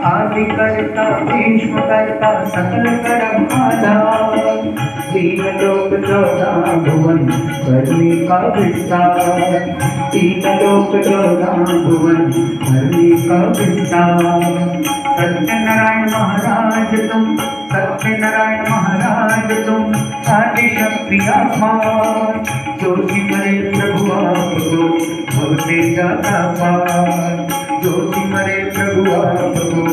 आदि कर्ता भीष्म कर्ता सकल कर्म आधार, तीन लोक चौदह भुवन करने का विस्तार, तीन लोक चौदह भुवन करने का विस्तार। सत्यनारायण महाराज तुम, सत्यनारायण महाराज तुम आदि शक्ति आधार, जो सिमरे प्रभु आपको भवते जाता पार, जो सिमरे प्रभु आपको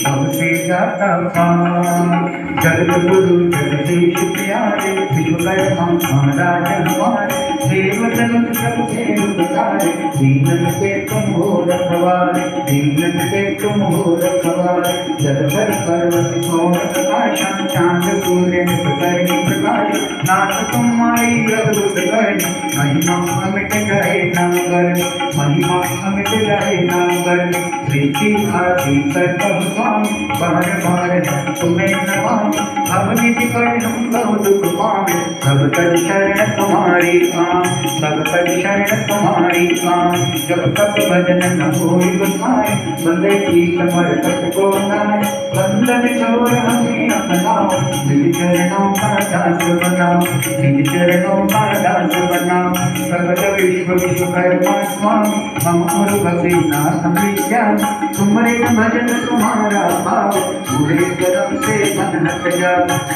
भवते जाता पार। जगत गुरु जगदीश प्यारे विश्वकर्मा महाराज हमारे, देवतन सब देव बताए, दीनन पे तुम हो रखवारे, दीनन पे तुम हो रखवारे। जलधर पर्वत और प्रकाश, चांद सूर्य करनी प्रकाश, नाथ तुम्हारी अद्भुत करनी, महिमा अमिट जाए नागर, महिमा अमिट जाए नागर। प्रीति आदि कर स्वामी, बार बार तुम्हें नमामि, अब निधि कर हम बहु दुख पावे, सब तज शरण तुम्हारी आम, सब तज शरण तुम्हारी आम। जब तक भजन न होई गुसाए, बंदे की समर्पक को नाय, बंधन छोड़ हमें अपनाओ, निज चरणों का दास बनाओ, निज चरणों का दास बनाओ। सगल विश्व विश्वकर्मा स्वामी, हम और भक्तिनाथ विज्ञान, तुमरे भजन तुम्हारा भाव, पूरे कर्म से मन हट जा,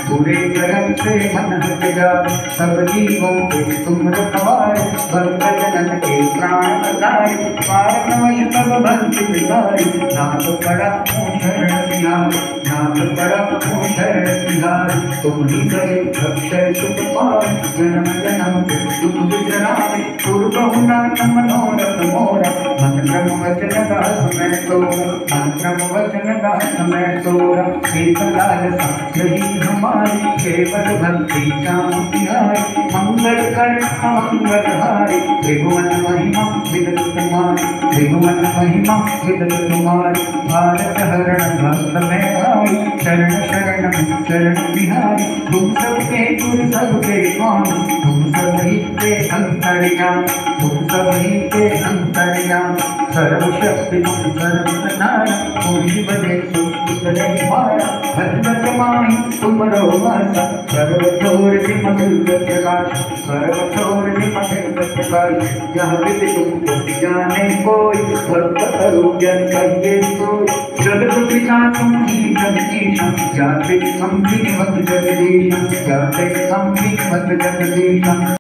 पूरे कर्म से मन हट जा। सब जीवों के तुम रखवारे, भक्त जनन के प्राण बचाए, पार नवश तब भक्ति बिगाए, नाथ पड़ा शरण तिहारी, नाथ पड़ा शरण तिहारी। तुम ही करे अक्षय सुख पाए, जन्म जन्म के दुख बिसराए, पूर्व नाथ मनोरथ मोरा, मन क्रम वचन दास मैं तोरा, मन क्रम वचन दास मैं तोरा। एक लालसा यही हमारी, केवल भक्ति श्याम तिहारी, मंगल कर मंगल हारी, त्रिभुवन महिमा विदत तुम्हारी, त्रिभुवन महिमा विदत तुम्हारी। भारत हरण भक्त में आई, शरण शरण में शरण बिहारी, तुम सबके गुरु सबके स्वामी, तुम सभी के अंतर्यामी, तुम सभी के अंतर्यामी। सर्वशक्ति सर्वनारायण, कोई बने सुख नहीं पाया, भजन माही तुमरो वासा, सर्वथोर विमल प्रकाश, सर्वथोर विमल प्रकाश। जहाँ विधि तुम जाने कोई, भक्त करो जन कहिए सोई, जगत पिता तुम ही जगदीश, जाते हम भी मत जगदीश, जाते हम भी मत जगदीश।